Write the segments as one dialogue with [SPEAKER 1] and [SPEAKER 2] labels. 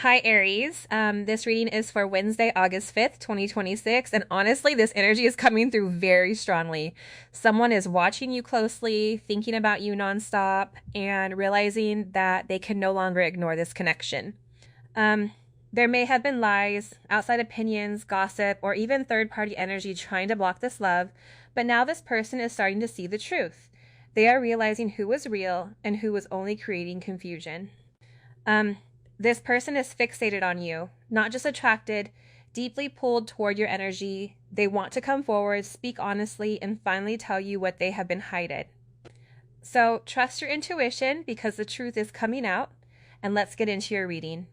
[SPEAKER 1] Hi, Aries. This reading is for Wednesday, August 5th, 2026. And honestly, this energy is coming through very strongly. Someone is watching you closely, thinking about you nonstop, and realizing that they can no longer ignore this connection. Um, there may have been lies, outside opinions, gossip, or even third party energy trying to block this love, but now this person is starting to see the truth. They are realizing who was real and who was only creating confusion. Um, this person is fixated on you, not just attracted, deeply pulled toward your energy. They want to come forward, speak honestly, and finally tell you what they have been hiding. So trust your intuition because the truth is coming out, and let's get into your reading.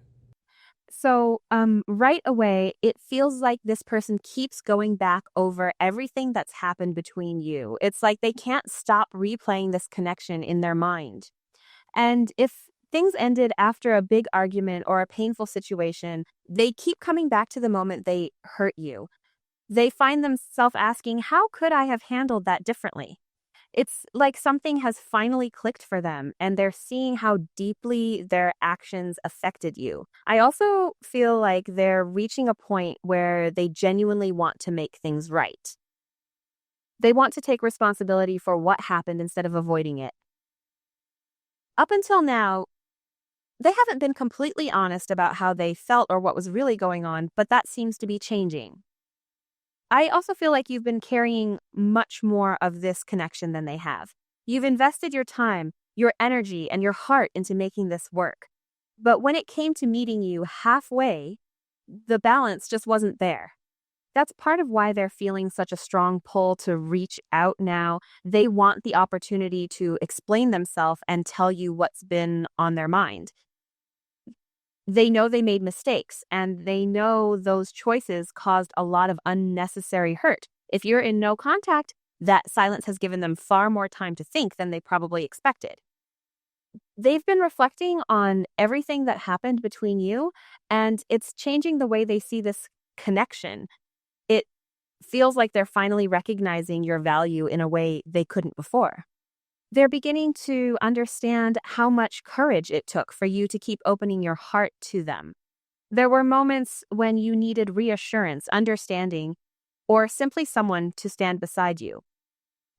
[SPEAKER 2] Right away, it feels like this person keeps going back over everything that's happened between you. It's like they can't stop replaying this connection in their mind. And if things ended after a big argument or a painful situation, they keep coming back to the moment they hurt you. They find themselves asking, how could I have handled that differently? It's like something has finally clicked for them and they're seeing how deeply their actions affected you. I also feel like they're reaching a point where they genuinely want to make things right. They want to take responsibility for what happened instead of avoiding it. Up until now, they haven't been completely honest about how they felt or what was really going on, but that seems to be changing. I also feel like you've been carrying much more of this connection than they have. You've invested your time, your energy, and your heart into making this work. But when it came to meeting you halfway, the balance just wasn't there. That's part of why they're feeling such a strong pull to reach out now. They want the opportunity to explain themselves and tell you what's been on their mind. They know they made mistakes and they know those choices caused a lot of unnecessary hurt. If you're in no contact, that silence has given them far more time to think than they probably expected. They've been reflecting on everything that happened between you, and it's changing the way they see this connection. It feels like they're finally recognizing your value in a way they couldn't before. They're beginning to understand how much courage it took for you to keep opening your heart to them. There were moments when you needed reassurance, understanding, or simply someone to stand beside you.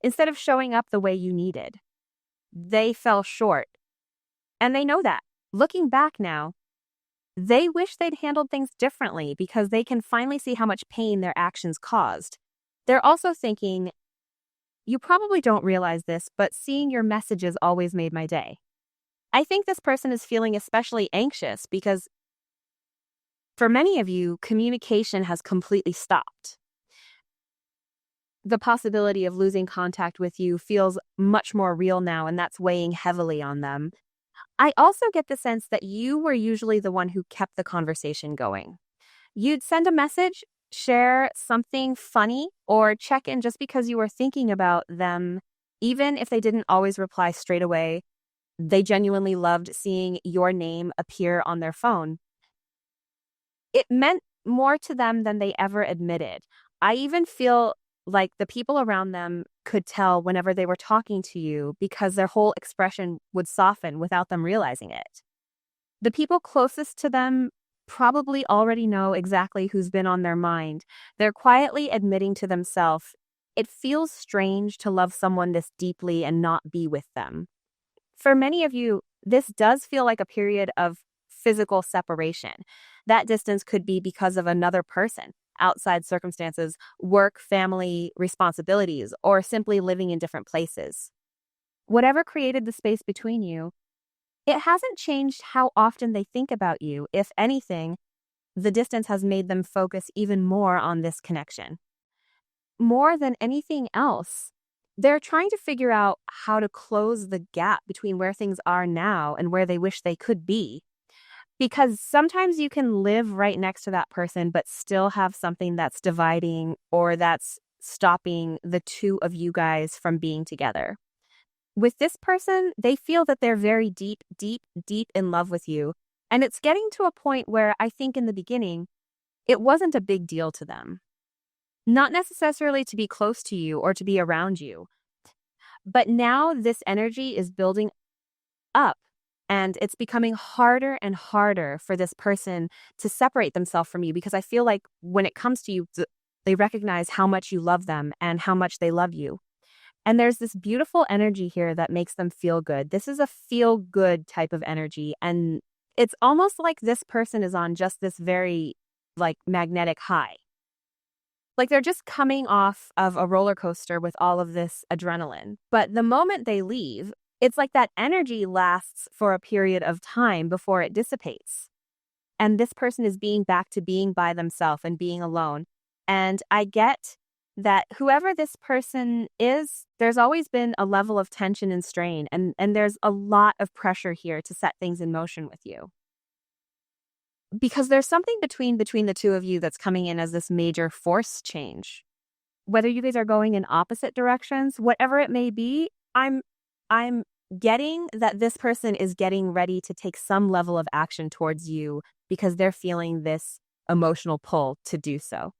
[SPEAKER 2] Instead of showing up the way you needed, they fell short. And they know that. Looking back now, they wish they'd handled things differently because they can finally see how much pain their actions caused. They're also thinking, you probably don't realize this, but seeing your messages always made my day. I think this person is feeling especially anxious because for many of you, communication has completely stopped. The possibility of losing contact with you feels much more real now, and that's weighing heavily on them. I also get the sense that you were usually the one who kept the conversation going. You'd send a message, share something funny, or check in just because you were thinking about them, even if they didn't always reply straight away. They genuinely loved seeing your name appear on their phone. It meant more to them than they ever admitted. I even feel like the people around them could tell whenever they were talking to you because their whole expression would soften without them realizing it. The people closest to them probably already know exactly who's been on their mind. They're quietly admitting to themselves, it feels strange to love someone this deeply and not be with them. For many of you, this does feel like a period of physical separation. That distance could be because of another person, outside circumstances, work, family, responsibilities, or simply living in different places. Whatever created the space between you, it hasn't changed how often they think about you. If anything, the distance has made them focus even more on this connection. More than anything else, they're trying to figure out how to close the gap between where things are now and where they wish they could be. Because sometimes you can live right next to that person, but still have something that's dividing or that's stopping the two of you guys from being together. With this person, they feel that they're very deep, deep, deep in love with you. And it's getting to a point where I think in the beginning, it wasn't a big deal to them. Not necessarily to be close to you or to be around you. But now this energy is building up And it's becoming harder and harder for this person to separate themselves from you because I feel like when it comes to you, they recognize how much you love them and how much they love you. And there's this beautiful energy here that makes them feel good. This is a feel good type of energy. And it's almost like this person is on just this very like magnetic high. Like they're just coming off of a roller coaster with all of this adrenaline. But the moment they leave, it's like that energy lasts for a period of time before it dissipates. And this person is being back to being by themselves and being alone. And I get that whoever this person is, there's always been a level of tension and strain, and there's a lot of pressure here to set things in motion with you. Because there's something between the two of you that's coming in as this major force change. Whether you guys are going in opposite directions, whatever it may be, I'm getting that this person is getting ready to take some level of action towards you because they're feeling this emotional pull to do so.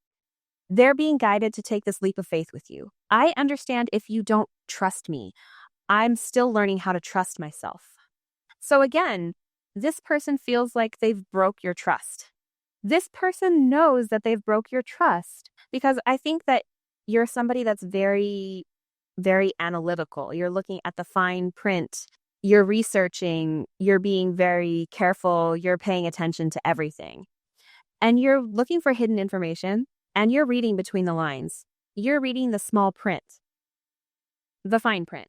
[SPEAKER 2] They're being guided to take this leap of faith with you. I understand if you don't trust me. I'm still learning how to trust myself. So again, this person feels like they've broke your trust. This person knows that they've broke your trust because I think that you're somebody that's very, very analytical. You're looking at the fine print. You're researching. You're being very careful. You're paying attention to everything. And you're looking for hidden information and you're reading between the lines. You're reading the small print, the fine print.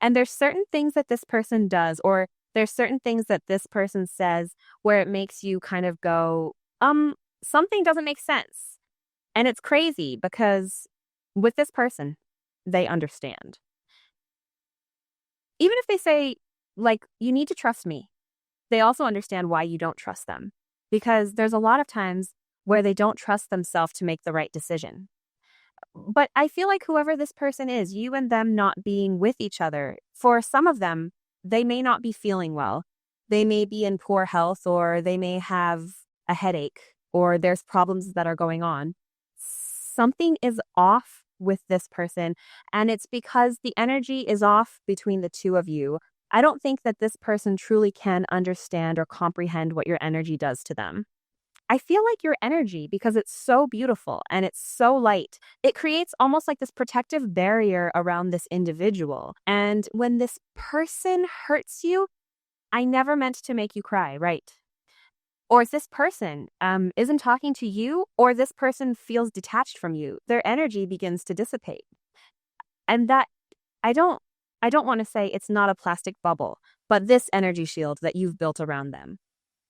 [SPEAKER 2] And there's certain things that this person does, or there's certain things that this person says where it makes you kind of go, something doesn't make sense. And it's crazy because with this person, they understand. Even if they say, like, you need to trust me, they also understand why you don't trust them. Because there's a lot of times where they don't trust themselves to make the right decision. But I feel like whoever this person is, you and them not being with each other, for some of them, they may not be feeling well. They may be in poor health, or they may have a headache, or there's problems that are going on. Something is off with this person, and it's because the energy is off between the two of you. I don't think that this person truly can understand or comprehend what your energy does to them. I feel like your energy, because it's so beautiful and it's so light, it creates almost like this protective barrier around this individual. And when this person hurts you, I never meant to make you cry, right? Or if this person isn't talking to you, or this person feels detached from you, their energy begins to dissipate. And that I don't want to say it's not a plastic bubble, but this energy shield that you've built around them,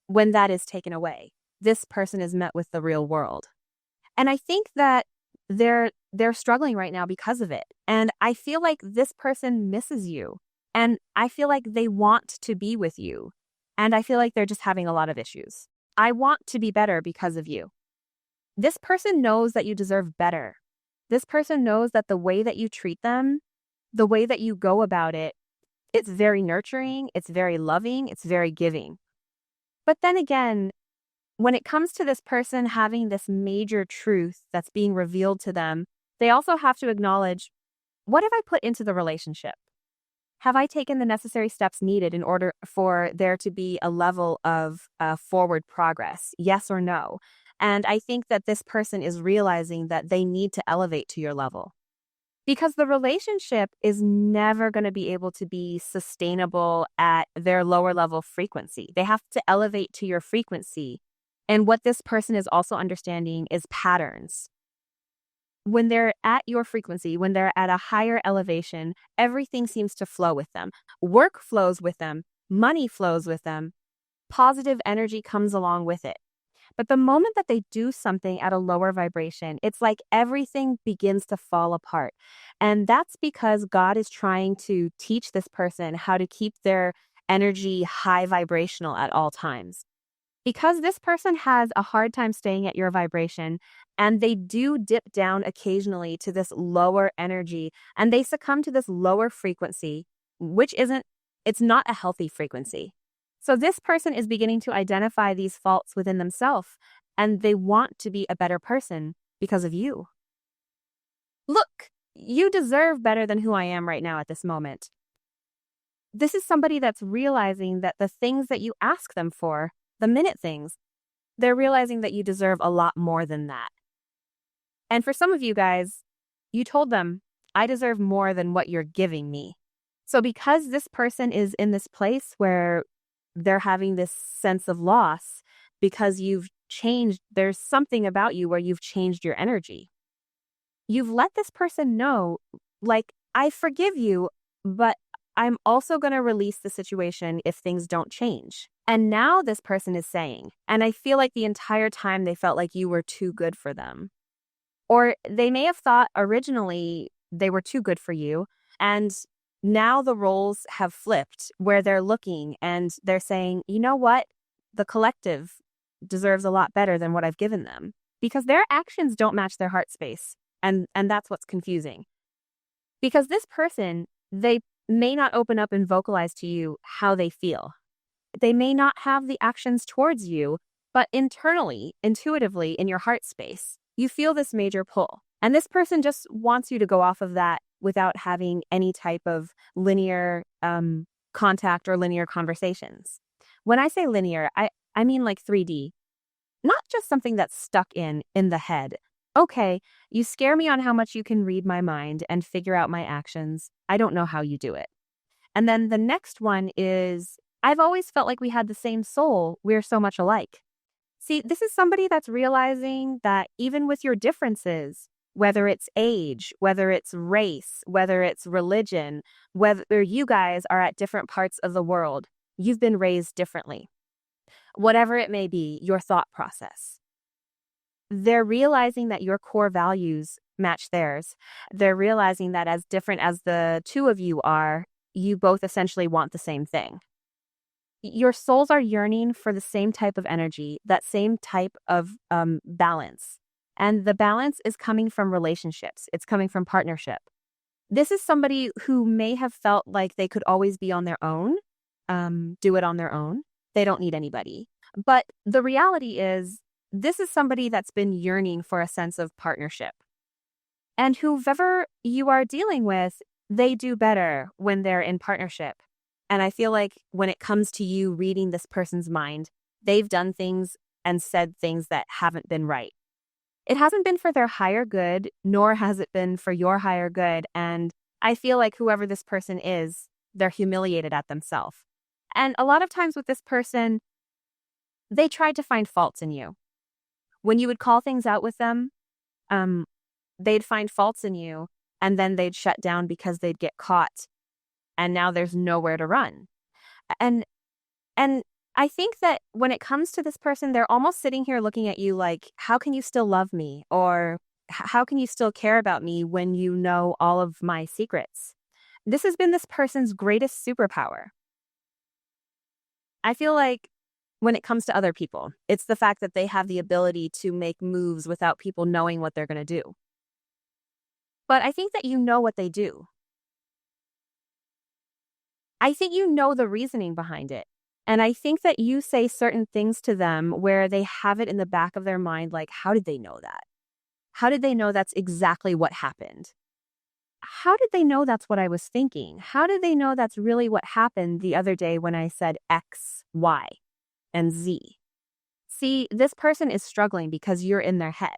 [SPEAKER 2] when that is taken away, this person is met with the real world. And I think that they're struggling right now because of it. And I feel like this person misses you. And I feel like they want to be with you. And I feel like they're just having a lot of issues. I want to be better because of you. This person knows that you deserve better. This person knows that the way that you treat them, the way that you go about it, it's very nurturing, it's very loving, it's very giving. But then again, when it comes to this person having this major truth that's being revealed to them, they also have to acknowledge, what have I put into the relationship? Have I taken the necessary steps needed in order for there to be a level of forward progress? Yes or no? And I think that this person is realizing that they need to elevate to your level. Because the relationship is never going to be able to be sustainable at their lower level frequency. They have to elevate to your frequency. And what this person is also understanding is patterns. When they're at your frequency, when they're at a higher elevation, everything seems to flow with them. Work flows with them. Money flows with them. Positive energy comes along with it. But the moment that they do something at a lower vibration, it's like everything begins to fall apart. And that's because God is trying to teach this person how to keep their energy high vibrational at all times. Because this person has a hard time staying at your vibration, and they do dip down occasionally to this lower energy, and they succumb to this lower frequency, which it's not a healthy frequency. So this person is beginning to identify these faults within themselves, and they want to be a better person because of you. Look, you deserve better than who I am right now at this moment. This is somebody that's realizing that the things that you ask them for, the minute things, they're realizing that you deserve a lot more than that. And for some of you guys, you told them, I deserve more than what you're giving me. So because this person is in this place where they're having this sense of loss because you've changed, there's something about you where you've changed your energy. You've let this person know, like, I forgive you, but I'm also going to release the situation if things don't change. And now this person is saying, and I feel like the entire time they felt like you were too good for them. Or they may have thought originally they were too good for you. And now the roles have flipped where they're looking and they're saying, you know what? The collective deserves a lot better than what I've given them because their actions don't match their heart space. And that's what's confusing. Because this person, they may not open up and vocalize to you how they feel. They may not have the actions towards you, but internally, intuitively, in your heart space, you feel this major pull. And this person just wants you to go off of that without having any type of linear contact or linear conversations. When I say linear, I mean like 3D, not just something that's stuck in the head. Okay, you scare me on how much you can read my mind and figure out my actions. I don't know how you do it. And then the next one is, I've always felt like we had the same soul. We're so much alike. See, this is somebody that's realizing that even with your differences, whether it's age, whether it's race, whether it's religion, whether you guys are at different parts of the world, you've been raised differently. Whatever it may be, your thought process. They're realizing that your core values match theirs. They're realizing that as different as the two of you are, you both essentially want the same thing. Your souls are yearning for the same type of energy, that same type of balance. And the balance is coming from relationships. It's coming from partnership. This is somebody who may have felt like they could always be on their own, do it on their own. They don't need anybody. But the reality is, this is somebody that's been yearning for a sense of partnership. And whoever you are dealing with, they do better when they're in partnership. And I feel like when it comes to you reading this person's mind, they've done things and said things that haven't been right. It hasn't been for their higher good, nor has it been for your higher good. And I feel like whoever this person is, they're humiliated at themselves. And a lot of times with this person, they tried to find faults in you. When you would call things out with them, they'd find faults in you and then they'd shut down because they'd get caught. And now there's nowhere to run. And I think that when it comes to this person, they're almost sitting here looking at you like, how can you still love me? Or how can you still care about me when you know all of my secrets? This has been this person's greatest superpower. I feel like when it comes to other people, it's the fact that they have the ability to make moves without people knowing what they're going to do. But I think that you know what they do. I think you know the reasoning behind it. And I think that you say certain things to them where they have it in the back of their mind, like, how did they know that? How did they know that's exactly what happened? How did they know that's what I was thinking? How did they know that's really what happened the other day when I said X, Y, and Z? See, this person is struggling because you're in their head.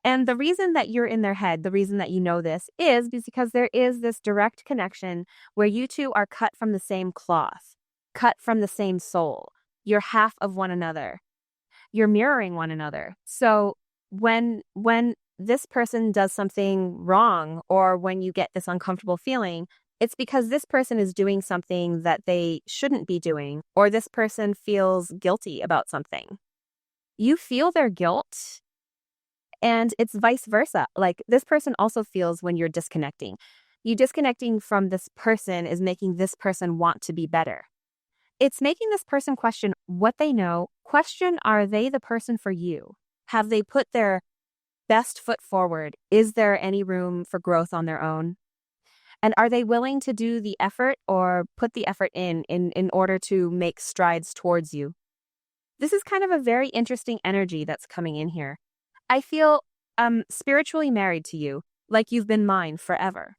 [SPEAKER 2] And the reason that you're in their head, the reason that you know this is because there is this direct connection where you two are cut from the same cloth, cut from the same soul. You're half of one another. You're mirroring one another. So when this person does something wrong or when you get this uncomfortable feeling, it's because this person is doing something that they shouldn't be doing, or this person feels guilty about something. You feel their guilt. And it's vice versa. Like this person also feels when you're disconnecting. You disconnecting from this person is making this person want to be better. It's making this person question what they know. Question, are they the person for you? Have they put their best foot forward? Is there any room for growth on their own? And are they willing to do the effort or put the effort in order to make strides towards you? This is kind of a very interesting energy that's coming in here. I feel spiritually married to you, like you've been mine forever.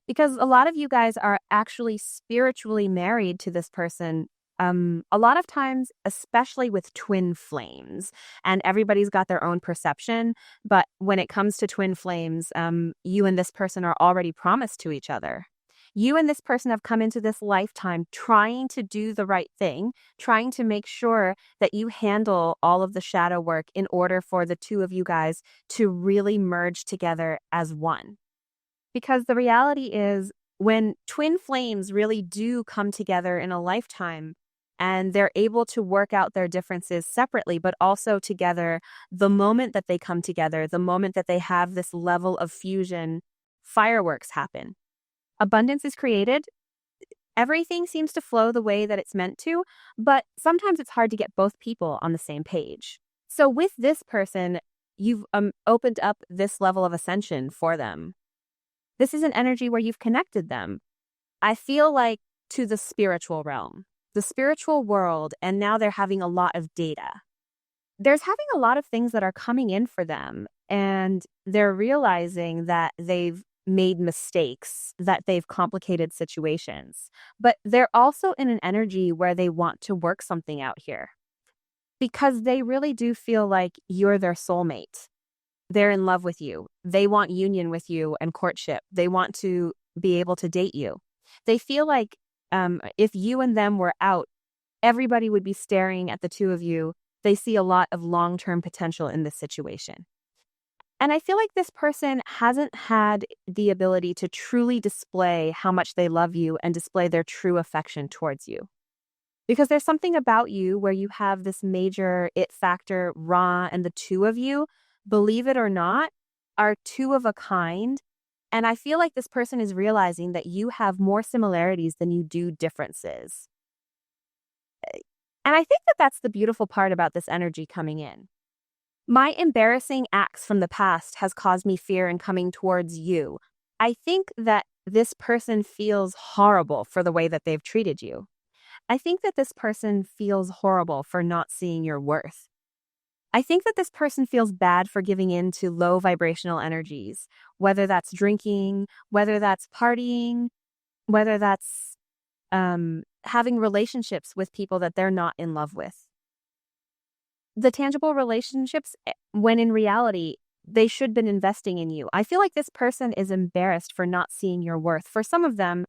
[SPEAKER 2] because a lot of you guys are actually spiritually married to this person. A lot of times, especially with twin flames, and everybody's got their own perception. But when it comes to twin flames, you and this person are already promised to each other. You and this person have come into this lifetime trying to do the right thing, trying to make sure that you handle all of the shadow work in order for the two of you guys to really merge together as one. Because the reality is, when twin flames really do come together in a lifetime and they're able to work out their differences separately, but also together, the moment that they come together, the moment that they have this level of fusion, fireworks happen. Abundance is created. Everything seems to flow the way that it's meant to, but sometimes it's hard to get both people on the same page. So with this person, you've opened up this level of ascension for them. This is an energy where you've connected them. I feel like to the spiritual realm, the spiritual world, and now they're having a lot of data. There's having a lot of things that are coming in for them, and they're realizing that they've made mistakes, that they've complicated situations. But they're also in an energy where they want to work something out here because they really do feel like you're their soulmate. They're in love with you. They want union with you and courtship. They want to be able to date you. They feel like if you and them were out, everybody would be staring at the two of you. They see a lot of long-term potential in this situation. And I feel like this person hasn't had the ability to truly display how much they love you and display their true affection towards you. Because there's something about you where you have this major it factor, raw, and the two of you, believe it or not, are two of a kind. And I feel like this person is realizing that you have more similarities than you do differences. And I think that that's the beautiful part about this energy coming in. My embarrassing acts from the past has caused me fear in coming towards you. I think that this person feels horrible for the way that they've treated you. I think that this person feels horrible for not seeing your worth. I think that this person feels bad for giving in to low vibrational energies, whether that's drinking, whether that's partying, whether that's having relationships with people that they're not in love with. The tangible relationships, when in reality, they should have been investing in you. I feel like this person is embarrassed for not seeing your worth. For some of them,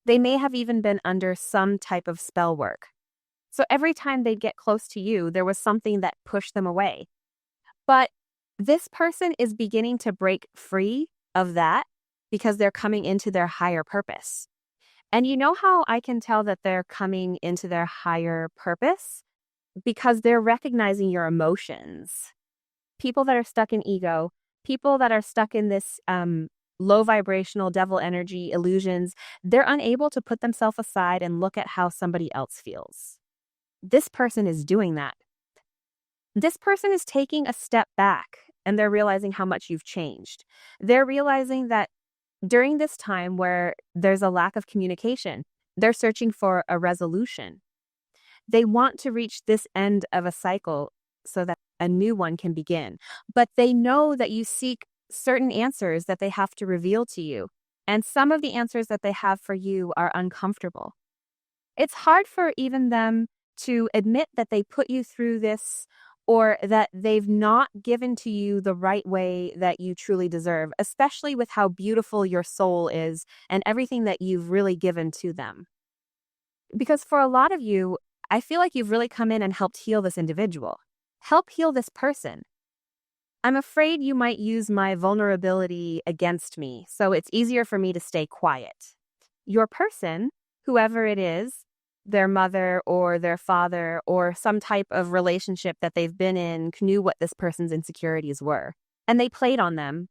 [SPEAKER 2] they may have even been under some type of spell work. So every time they'd get close to you, there was something that pushed them away. But this person is beginning to break free of that because they're coming into their higher purpose. And you know how I can tell that they're coming into their higher purpose? Because they're recognizing your emotions. People that are stuck in ego, people that are stuck in this low vibrational devil energy illusions, they're unable to put themselves aside and look at how somebody else feels. This person is doing that. This person is taking a step back and they're realizing how much you've changed. They're realizing that during this time where there's a lack of communication, they're searching for a resolution. They want to reach this end of a cycle so that a new one can begin. But they know that you seek certain answers that they have to reveal to you. And some of the answers that they have for you are uncomfortable. It's hard for even them to admit that they put you through this or that they've not given to you the right way that you truly deserve, especially with how beautiful your soul is and everything that you've really given to them. Because for a lot of you, I feel like you've really come in and helped heal this individual. Help heal this person. I'm afraid you might use my vulnerability against me, so it's easier for me to stay quiet. Your person, whoever it is, their mother or their father or some type of relationship that they've been in, knew what this person's insecurities were, and they played on them.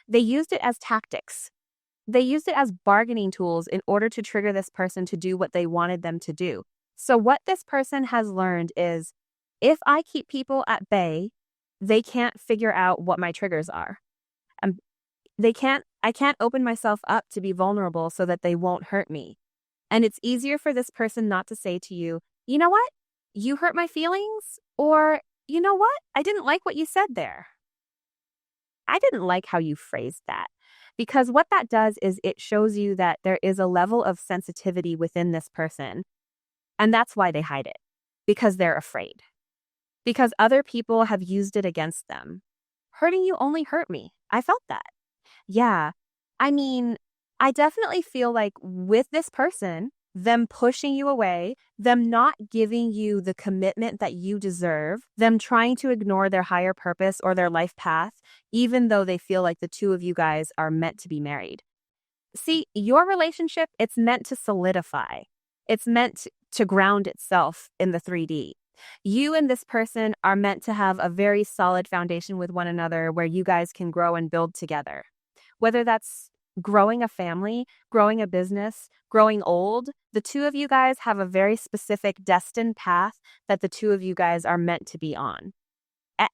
[SPEAKER 2] They used it as tactics. They used it as bargaining tools in order to trigger this person to do what they wanted them to do. So what this person has learned is, if I keep people at bay, they can't figure out what my triggers are. I can't open myself up to be vulnerable so that they won't hurt me. And it's easier for this person not to say to you, you know what? You hurt my feelings, or you know what? I didn't like what you said there. I didn't like how you phrased that. Because what that does is it shows you that there is a level of sensitivity within this person. And that's why they hide it, because they're afraid, because other people have used it against them. Hurting you only hurt me. I felt that. Yeah. I mean, I definitely feel like with this person, them pushing you away, them not giving you the commitment that you deserve, them trying to ignore their higher purpose or their life path, even though they feel like the two of you guys are meant to be married. See, your relationship, it's meant to solidify. It's meant to ground itself in the 3D. You and this person are meant to have a very solid foundation with one another where you guys can grow and build together. Whether that's growing a family, growing a business, growing old, the two of you guys have a very specific destined path that the two of you guys are meant to be on.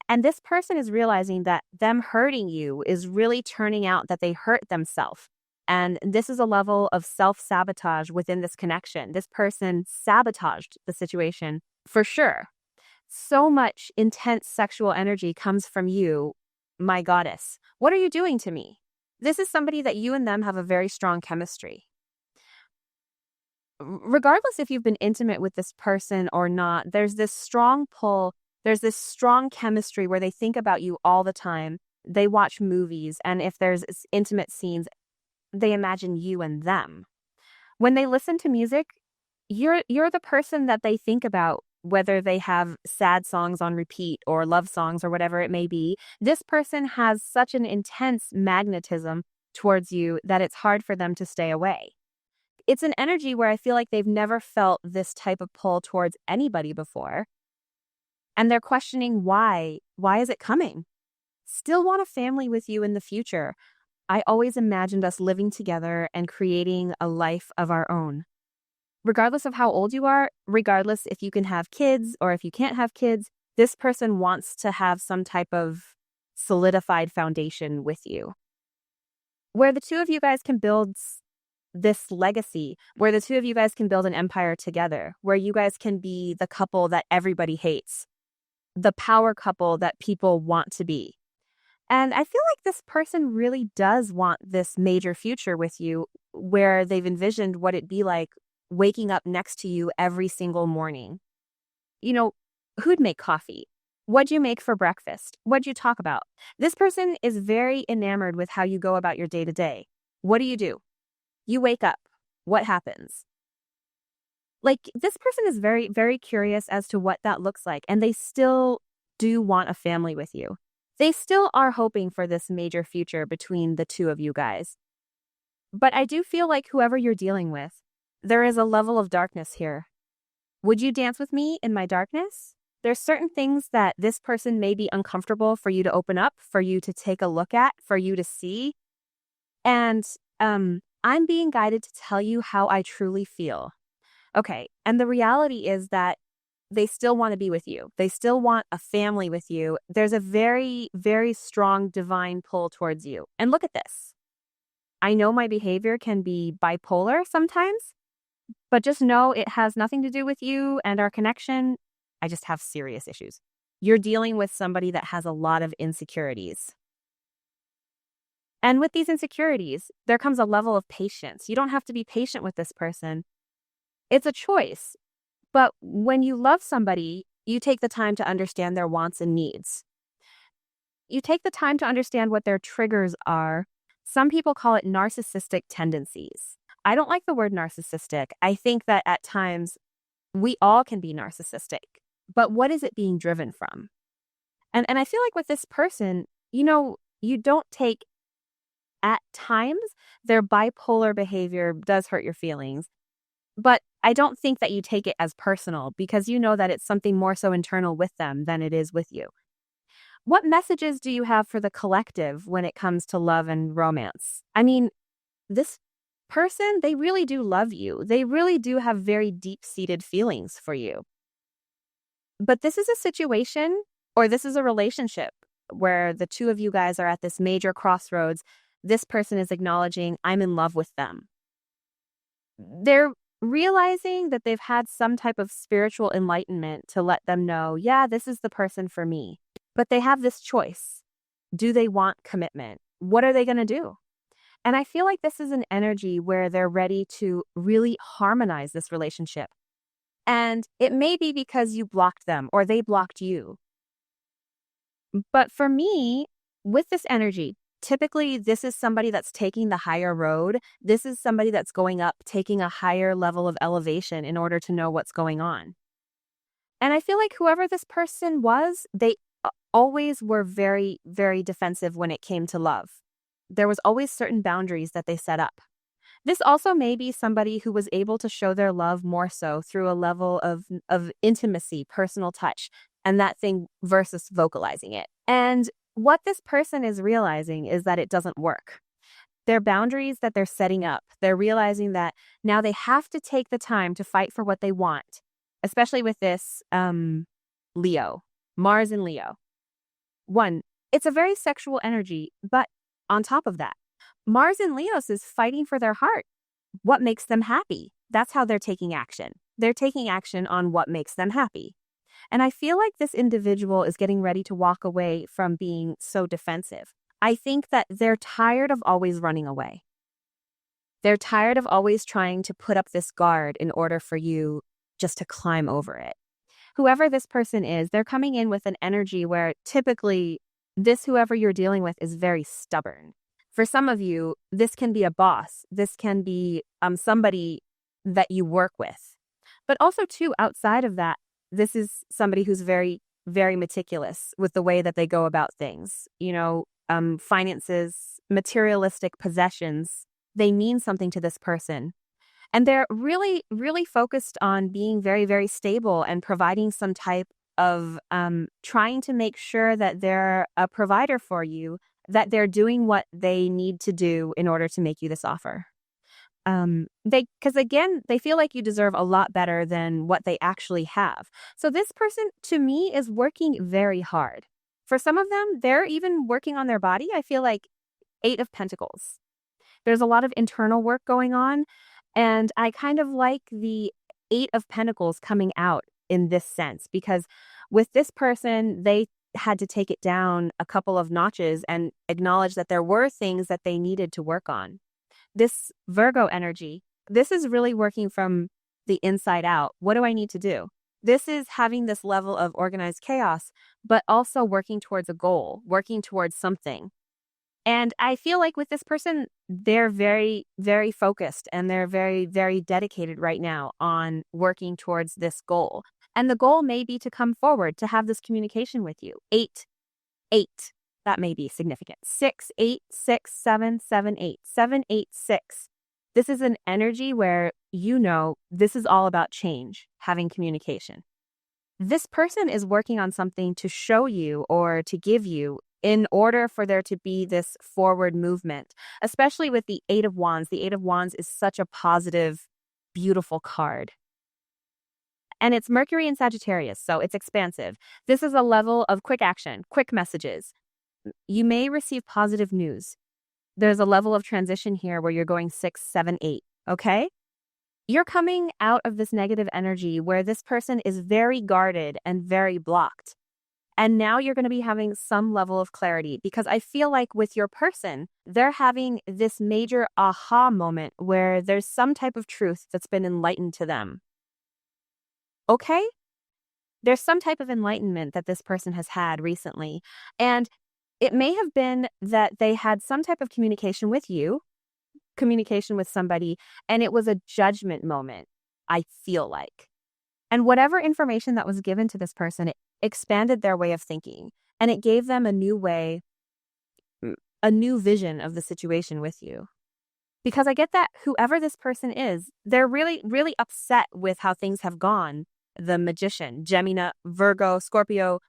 [SPEAKER 2] And this person is realizing that them hurting you is really turning out that they hurt themselves. And this is a level of self-sabotage within this connection. This person sabotaged the situation for sure. So much intense sexual energy comes from you, my goddess. What are you doing to me? This is somebody that you and them have a very strong chemistry. Regardless if you've been intimate with this person or not, there's this strong pull, there's this strong chemistry where they think about you all the time. They watch movies, and if there's intimate scenes, they imagine you and them. When they listen to music, you're the person that they think about, whether they have sad songs on repeat or love songs or whatever it may be. This person has such an intense magnetism towards you that it's hard for them to stay away. It's an energy where I feel like they've never felt this type of pull towards anybody before. And they're questioning why. Why is it coming? Still want a family with you in the future. I always imagined us living together and creating a life of our own. Regardless of how old you are, regardless if you can have kids or if you can't have kids, this person wants to have some type of solidified foundation with you, where the two of you guys can build this legacy, where the two of you guys can build an empire together, where you guys can be the couple that everybody hates, the power couple that people want to be. And I feel like this person really does want this major future with you, where they've envisioned what it'd be like waking up next to you every single morning. You know, who'd make coffee? What'd you make for breakfast? What'd you talk about? This person is very enamored with how you go about your day to day. What do? You wake up. What happens? Like, this person is very, very curious as to what that looks like, and they still do want a family with you. They still are hoping for this major future between the two of you guys. But I do feel like whoever you're dealing with, there is a level of darkness here. Would you dance with me in my darkness? There's certain things that this person may be uncomfortable for you to open up, for you to take a look at, for you to see. And I'm being guided to tell you how I truly feel. Okay, and the reality is that they still want to be with you. They still want a family with you. There's a very, very strong divine pull towards you. And look at this. I know my behavior can be bipolar sometimes, but just know it has nothing to do with you and our connection. I just have serious issues. You're dealing with somebody that has a lot of insecurities. And with these insecurities, there comes a level of patience. You don't have to be patient with this person. It's a choice. But when you love somebody, you take the time to understand their wants and needs. You take the time to understand what their triggers are. Some people call it narcissistic tendencies. I don't like the word narcissistic. I think that at times we all can be narcissistic. But what is it being driven from? And I feel like with this person, you don't take, at times, their bipolar behavior does hurt your feelings. But I don't think that you take it as personal, because you know that it's something more so internal with them than it is with you. What messages do you have for the collective when it comes to love and romance? I mean, this person, they really do love you. They really do have very deep-seated feelings for you. But this is a situation, or this is a relationship where the two of you guys are at this major crossroads. This person is acknowledging, I'm in love with them. They're realizing that they've had some type of spiritual enlightenment to let them know, yeah, this is the person for me. But they have this choice. Do they want commitment? What are they going to do? And I feel like this is an energy where they're ready to really harmonize this relationship. And it may be because you blocked them or they blocked you. But for me, with this energy, typically this is somebody that's taking the higher road. This is somebody that's going up, taking a higher level of elevation in order to know what's going on. And I feel like whoever this person was, they always were very, very defensive when it came to love. There was always certain boundaries that they set up. This also may be somebody who was able to show their love more so through a level of intimacy, personal touch, and that thing versus vocalizing it. And what this person is realizing is that it doesn't work. Their boundaries that they're setting up, they're realizing that now they have to take the time to fight for what they want, especially with this Leo, Mars and Leo. One, it's a very sexual energy, but on top of that, Mars in Leos is fighting for their heart. What makes them happy? That's how they're taking action. They're taking action on what makes them happy. And I feel like this individual is getting ready to walk away from being so defensive. I think that they're tired of always running away. They're tired of always trying to put up this guard in order for you just to climb over it. Whoever this person is, they're coming in with an energy where typically whoever you're dealing with is very stubborn. For some of you, this can be a boss. This can be somebody that you work with. But also, too, outside of that, this is somebody who's very, very meticulous with the way that they go about things. Finances, materialistic possessions, they mean something to this person. And they're really, really focused on being very, very stable and providing some type of trying to make sure that they're a provider for you, that they're doing what they need to do in order to make you this offer. Because again, they feel like you deserve a lot better than what they actually have. So this person, to me, is working very hard. For some of them, they're even working on their body. I feel like 8 of Pentacles. There's a lot of internal work going on. And I kind of like the 8 of Pentacles coming out in this sense, because with this person, they had to take it down a couple of notches and acknowledge that there were things that they needed to work on. This Virgo energy, this is really working from the inside out. What do I need to do? This is having this level of organized chaos, but also working towards a goal, working towards something. And I feel like with this person, they're very, very focused and they're very, very dedicated right now on working towards this goal. And the goal may be to come forward, to have this communication with you. 8, 8, that may be significant. 6, 8, 6, 7, 7, 8, 7, 8, 6. This is an energy where this is all about change, having communication. This person is working on something to show you or to give you in order for there to be this forward movement, especially with the 8 of Wands. The 8 of Wands is such a positive, beautiful card. And it's Mercury in Sagittarius, so it's expansive. This is a level of quick action, quick messages. You may receive positive news. There's a level of transition here where you're going 6, 7, 8, okay? You're coming out of this negative energy where this person is very guarded and very blocked. And now you're going to be having some level of clarity, because I feel like with your person, they're having this major aha moment where there's some type of truth that's been enlightened to them. Okay? There's some type of enlightenment that this person has had recently. And it may have been that they had some type of communication with you, communication with somebody, and it was a judgment moment, I feel like. And whatever information that was given to this person, it expanded their way of thinking, and it gave them a new way, a new vision of the situation with you. Because I get that whoever this person is, they're really, really upset with how things have gone. The Magician, Gemini, Virgo, Scorpio,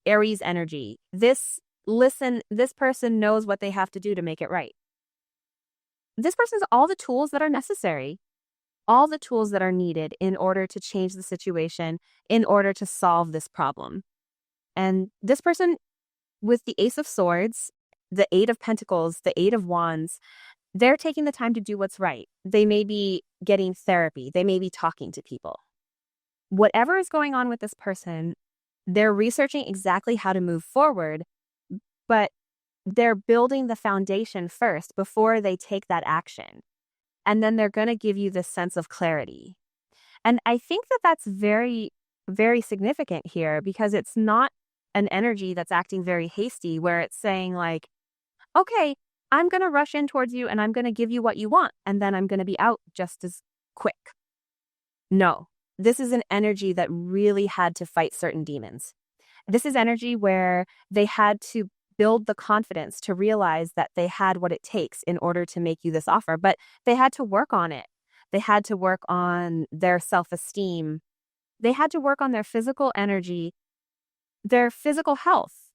[SPEAKER 2] Aries energy. This person knows what they have to do to make it right. This person has all the tools that are necessary, all the tools that are needed in order to change the situation, in order to solve this problem. And this person with the Ace of Swords, the 8 of Pentacles, the 8 of Wands, they're taking the time to do what's right. They may be getting therapy. They may be talking to people. Whatever is going on with this person, they're researching exactly how to move forward. But they're building the foundation first before they take that action. And then they're going to give you this sense of clarity. And I think that that's very, very significant here because it's not an energy that's acting very hasty where it's saying like, okay, I'm going to rush in towards you and I'm going to give you what you want. And then I'm going to be out just as quick. No, this is an energy that really had to fight certain demons. This is energy where they had to build the confidence to realize that they had what it takes in order to make you this offer, but they had to work on it. They had to work on their self-esteem. They had to work on their physical energy, their physical health.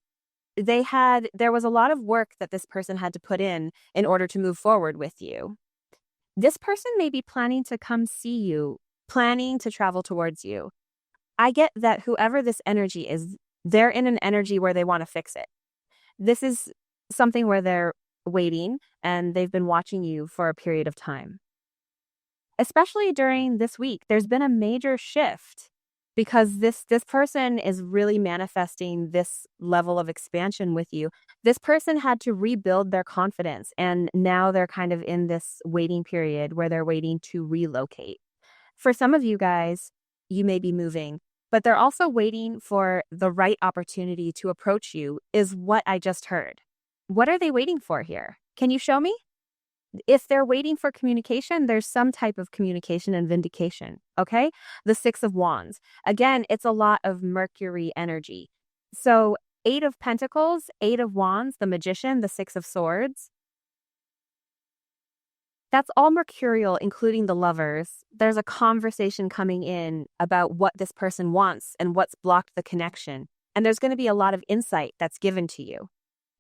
[SPEAKER 2] There was a lot of work that this person had to put in order to move forward with you. This person may be planning to come see you, planning to travel towards you. I get that whoever this energy is, they're in an energy where they want to fix it. This is something where they're waiting and they've been watching you for a period of time. Especially during this week, there's been a major shift because this person is really manifesting this level of expansion with you. This person had to rebuild their confidence, and now they're kind of in this waiting period where they're waiting to relocate. For some of you guys, you may be moving, but they're also waiting for the right opportunity to approach you, is what I just heard. What are they waiting for here? Can you show me? If they're waiting for communication, there's some type of communication and vindication, okay? The Six of Wands. Again, it's a lot of Mercury energy. So 8 of Pentacles, 8 of Wands, the Magician, the Six of Swords. That's all mercurial, including the lovers. There's a conversation coming in about what this person wants and what's blocked the connection. And there's going to be a lot of insight that's given to you.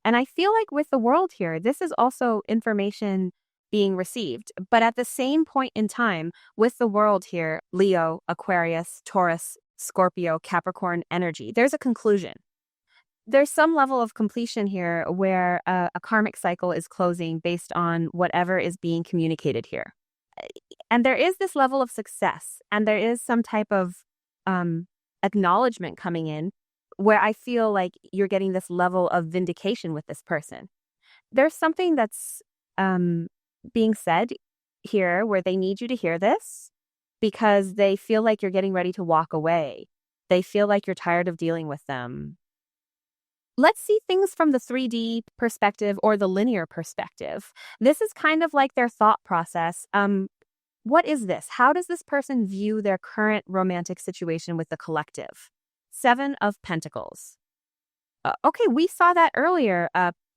[SPEAKER 2] And I feel like with the world here, this is also information being received. But at the same point in time, with the world here, Leo, Aquarius, Taurus, Scorpio, Capricorn energy, there's a conclusion. There's some level of completion here where a karmic cycle is closing based on whatever is being communicated here. And there is this level of success, and there is some type of acknowledgement coming in where I feel like you're getting this level of vindication with this person. There's something that's being said here where they need you to hear this because they feel like you're getting ready to walk away. They feel like you're tired of dealing with them. Let's see things from the 3D perspective or the linear perspective. This is kind of like their thought process. What is this? How does this person view their current romantic situation with the collective? 7 of Pentacles. Okay, we saw that earlier,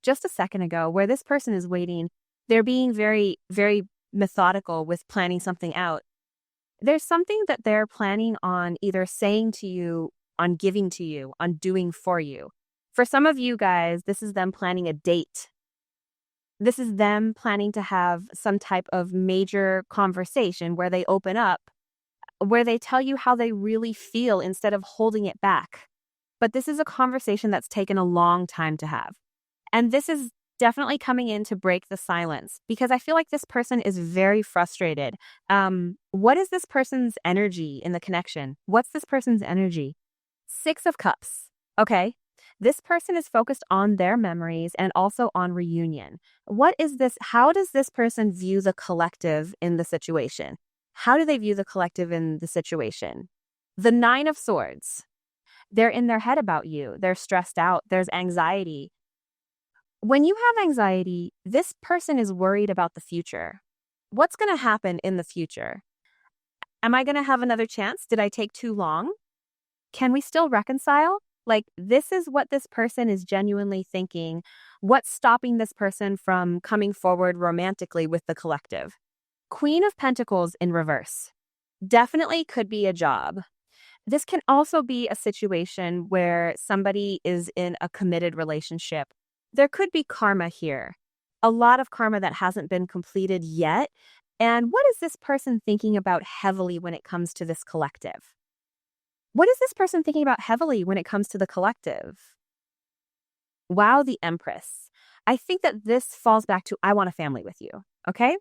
[SPEAKER 2] just a second ago, where this person is waiting. They're being very, very methodical with planning something out. There's something that they're planning on either saying to you, on giving to you, on doing for you. For some of you guys, this is them planning a date. This is them planning to have some type of major conversation where they open up, where they tell you how they really feel instead of holding it back. But this is a conversation that's taken a long time to have. And this is definitely coming in to break the silence because I feel like this person is very frustrated. What is this person's energy in the connection? What's this person's energy? 6 of Cups. Okay. This person is focused on their memories and also on reunion. What is this? How does this person view the collective in the situation? How do they view the collective in the situation? The 9 of Swords. They're in their head about you. They're stressed out. There's anxiety. When you have anxiety, this person is worried about the future. What's going to happen in the future? Am I going to have another chance? Did I take too long? Can we still reconcile? Like, this is what this person is genuinely thinking. What's stopping this person from coming forward romantically with the collective? Queen of Pentacles in reverse. Definitely could be a job. This can also be a situation where somebody is in a committed relationship. There could be karma here. A lot of karma that hasn't been completed yet. And what is this person thinking about heavily when it comes to this collective? What is this person thinking about heavily when it comes to the collective? Wow, the Empress. I think that this falls back to I want a family with you, okay?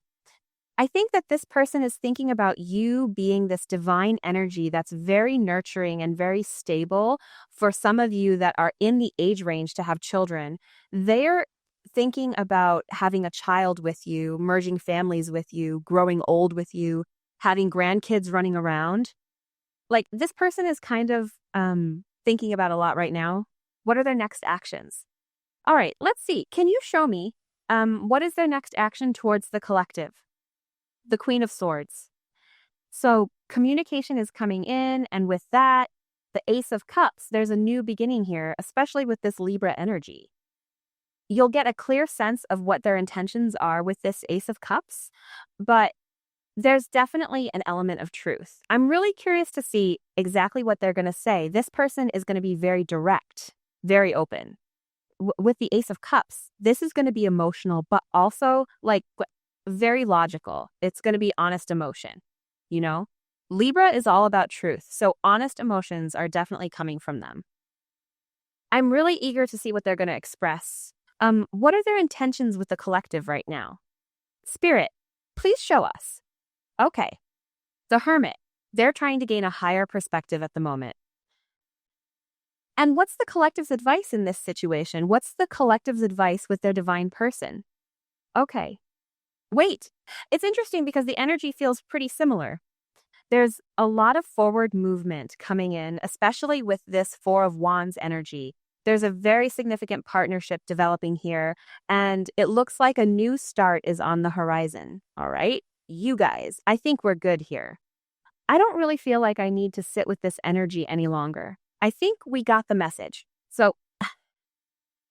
[SPEAKER 2] I think that this person is thinking about you being this divine energy that's very nurturing and very stable. For some of you that are in the age range to have children, they're thinking about having a child with you, merging families with you, growing old with you, having grandkids running around. Like this person is kind of thinking about a lot right now. What are their next actions? All right, let's see. Can you show me what is their next action towards the collective? The Queen of Swords. So communication is coming in, and with that, the Ace of Cups, there's a new beginning here, especially with this Libra energy. You'll get a clear sense of what their intentions are with this Ace of Cups, but there's definitely an element of truth. I'm really curious to see exactly what they're going to say. This person is going to be very direct, very open. With the Ace of Cups, this is going to be emotional, but also like very logical. It's going to be honest emotion, you know? Libra is all about truth, so honest emotions are definitely coming from them. I'm really eager to see what they're going to express. What are their intentions with the collective right now? Spirit, please show us. Okay. The Hermit, they're trying to gain a higher perspective at the moment. And what's the collective's advice in this situation? What's the collective's advice with their divine person? Okay. Wait, it's interesting because the energy feels pretty similar. There's a lot of forward movement coming in, especially with this Four of Wands energy. There's a very significant partnership developing here, and it looks like a new start is on the horizon. All right, you guys, I think we're good here. I don't really feel like I need to sit with this energy any longer. I think we got the message. So,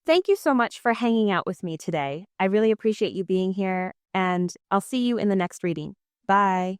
[SPEAKER 2] thank you so much for hanging out with me today. I really appreciate you being here, and I'll see you in the next reading. Bye.